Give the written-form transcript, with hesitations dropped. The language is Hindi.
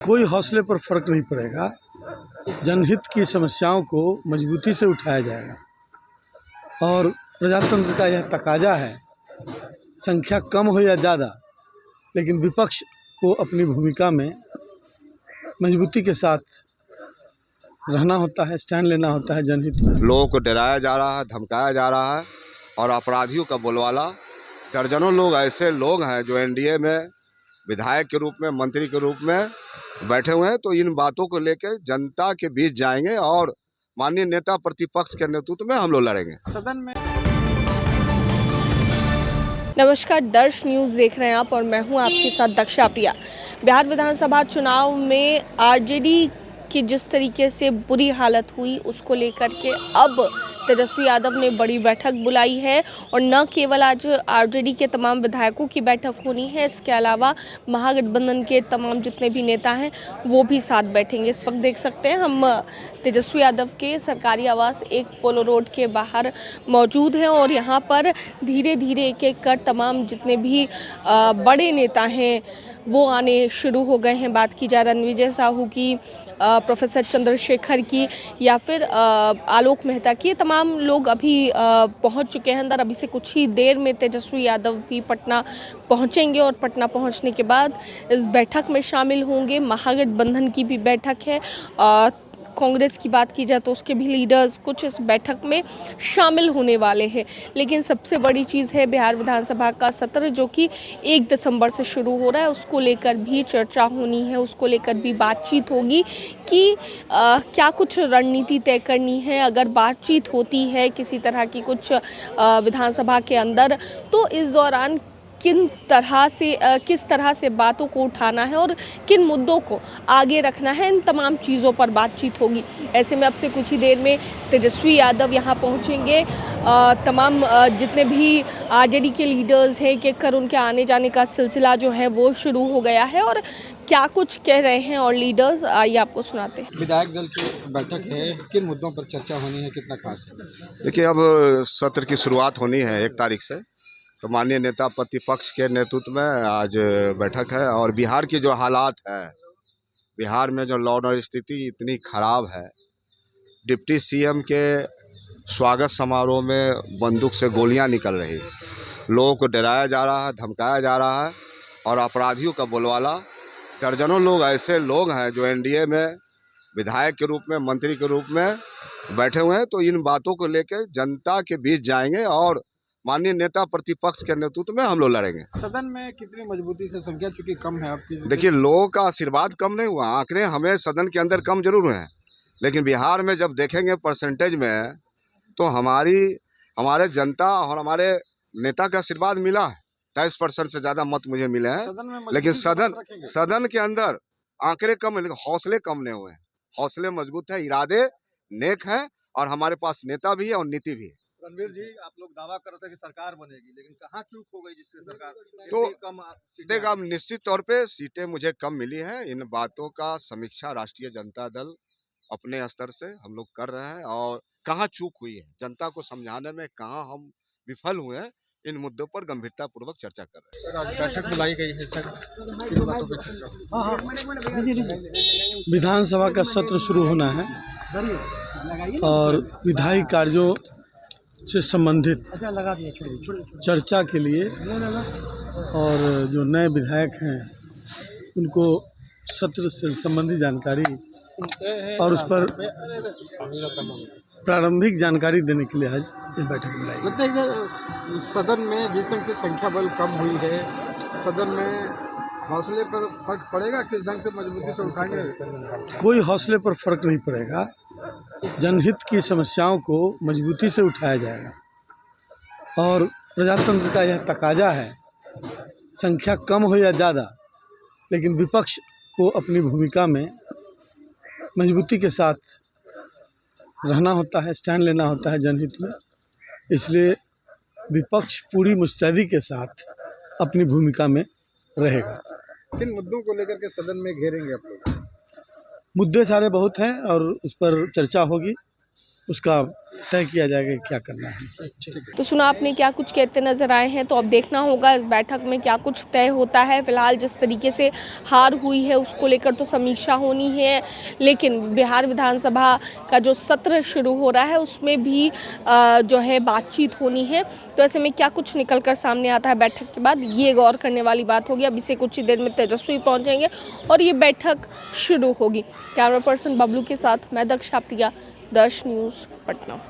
कोई हौसले पर फर्क नहीं पड़ेगा। जनहित की समस्याओं को मजबूती से उठाया जाएगा और प्रजातंत्र का यह तकाजा है, संख्या कम हो या ज़्यादा, लेकिन विपक्ष को अपनी भूमिका में मजबूती के साथ रहना होता है, स्टैंड लेना होता है जनहित में। लोगों को डराया जा रहा है, धमकाया जा रहा है और अपराधियों का बोलबाला। दर्जनों लोग ऐसे लोग हैं जो एनडीए में विधायक के रूप में, मंत्री के रूप में बैठे हुए हैं। तो इन बातों को लेकर जनता के बीच जाएंगे और माननीय नेता प्रतिपक्ष के नेतृत्व में हम लोग लड़ेंगे सदन में। नमस्कार, दर्श न्यूज़ देख रहे हैं आप और मैं हूं आपके साथ दक्षा प्रिया। बिहार विधानसभा चुनाव में आरजेडी की जिस तरीके से बुरी हालत हुई, उसको लेकर के अब तेजस्वी यादव ने बड़ी बैठक बुलाई है और न केवल आज आरजेडी के तमाम विधायकों की बैठक होनी है, इसके अलावा महागठबंधन के तमाम जितने भी नेता हैं वो भी साथ बैठेंगे। इस वक्त देख सकते हैं हम तेजस्वी यादव के सरकारी आवास एक पोलो रोड के बाहर मौजूद हैं और यहाँ पर धीरे धीरे एक एक कर तमाम जितने भी बड़े नेता हैं वो आने शुरू हो गए हैं। बात की जाए रणविजय साहू की, प्रोफेसर चंद्रशेखर की या फिर आलोक मेहता की, तमाम लोग अभी पहुंच चुके हैं अंदर। अभी से कुछ ही देर में तेजस्वी यादव भी पटना पहुंचेंगे और पटना पहुंचने के बाद इस बैठक में शामिल होंगे। महागठबंधन की भी बैठक है, कांग्रेस की बात की जाए तो उसके भी लीडर्स कुछ इस बैठक में शामिल होने वाले हैं। लेकिन सबसे बड़ी चीज़ है बिहार विधानसभा का सत्र जो कि 1 दिसंबर से शुरू हो रहा है, उसको लेकर भी चर्चा होनी है, उसको लेकर भी बातचीत होगी कि क्या कुछ रणनीति तय करनी है। अगर बातचीत होती है किसी तरह की कुछ विधानसभा के अंदर, तो इस दौरान किस तरह से बातों को उठाना है और किन मुद्दों को आगे रखना है, इन तमाम चीज़ों पर बातचीत होगी। ऐसे में अब से कुछ ही देर में तेजस्वी यादव यहाँ पहुँचेंगे। तमाम जितने भी आरजेडी के लीडर्स हैं, एक कर उनके आने जाने का सिलसिला जो है वो शुरू हो गया है और क्या कुछ कह रहे हैं और लीडर्स, आइए आपको सुनाते हैं। विधायक दल की बैठक है, किन मुद्दों पर चर्चा होनी है, कितना खास है? देखिए, अब सत्र की शुरुआत होनी है 1 तारीख से, तो माननीय नेता प्रतिपक्ष के नेतृत्व में आज बैठक है। और बिहार की जो हालात है, बिहार में जो लॉ एंड ऑर्डर स्थिति इतनी खराब है, डिप्टी सीएम के स्वागत समारोह में बंदूक से गोलियां निकल रही, लोगों को डराया जा रहा है, धमकाया जा रहा है और अपराधियों का बोलबाला। दर्जनों लोग ऐसे लोग हैं जो एनडीए में विधायक के रूप में, मंत्री के रूप में बैठे हुए हैं। तो इन बातों को लेकर जनता के बीच जाएंगे और माननीय नेता प्रतिपक्ष के नेतृत्व में हम लोग लड़ेंगे। सदन में कितनी मजबूती से संख्या चूंकि कम है आपकी? देखिए, लोगों का आशीर्वाद कम नहीं हुआ, आंकड़े हमें सदन के अंदर कम जरूर हुए हैं, लेकिन बिहार में जब देखेंगे परसेंटेज में, तो हमारे जनता और हमारे नेता का आशीर्वाद मिला है। 23% से ज़्यादा मत मुझे मिले हैं, लेकिन सदन के अंदर आंकड़े कम, लेकिन हौसले कम नहीं हुए हैं। हौसले मजबूत है, इरादे नेक हैं और हमारे पास नेता भी है और नीति भी है। रणवीर जी, आप लोग दावा कर रहे थे कि सरकार बनेगी, लेकिन कहाँ चूक हो गई जिससे सरकार तो कम देखा, निश्चित तौर पे सीटें मुझे कम मिली हैं। इन बातों का समीक्षा राष्ट्रीय जनता दल अपने स्तर से हम लोग कर रहे हैं और कहाँ चूक हुई है, जनता को समझाने में कहाँ हम विफल हुए हैं, इन मुद्दों पर गंभीरता पूर्वक चर्चा कर रहे हैं। बैठक बुलाई गई है सर, किन बातों पर चर्चा? विधानसभा का सत्र शुरू होना है और विधायी कार्यों से संबंधित चर्चा के लिए और जो नए विधायक हैं उनको सत्र से संबंधित जानकारी और उस पर प्रारंभिक जानकारी देने के लिए आज ये बैठक बुलाई। लगता है कि सदन में जिस ढंग से संख्या बल कम हुई है, सदन में हौसले पर फर्क पड़ेगा, किस ढंग से मजबूती से उठाएंगे? कोई हौसले पर फर्क नहीं पड़ेगा। जनहित की समस्याओं को मजबूती से उठाया जाएगा और प्रजातंत्र का यह तकाजा है, संख्या कम हो या ज़्यादा, लेकिन विपक्ष को अपनी भूमिका में मजबूती के साथ रहना होता है, स्टैंड लेना होता है जनहित में। इसलिए विपक्ष पूरी मुस्तैदी के साथ अपनी भूमिका में रहेगा। किन मुद्दों को लेकर के सदन में घेरेंगे आप लोग? मुद्दे सारे बहुत हैं और उस पर चर्चा होगी, उसका तय किया जाएगा कि क्या करना है। तो सुना आपने क्या कुछ कहते नजर आए हैं, तो अब देखना होगा इस बैठक में क्या कुछ तय होता है। फिलहाल जिस तरीके से हार हुई है उसको लेकर तो समीक्षा होनी है, लेकिन बिहार विधानसभा का जो सत्र शुरू हो रहा है उसमें भी जो है बातचीत होनी है। तो ऐसे में क्या कुछ निकल कर सामने आता है बैठक के बाद, ये गौर करने वाली बात होगी। अभी से कुछ ही देर में तेजस्वी पहुंचेंगे और ये बैठक शुरू होगी। कैमरा पर्सन बबलू के साथ मैं दक्षा प्रिया, दर्श न्यूज़ पटना।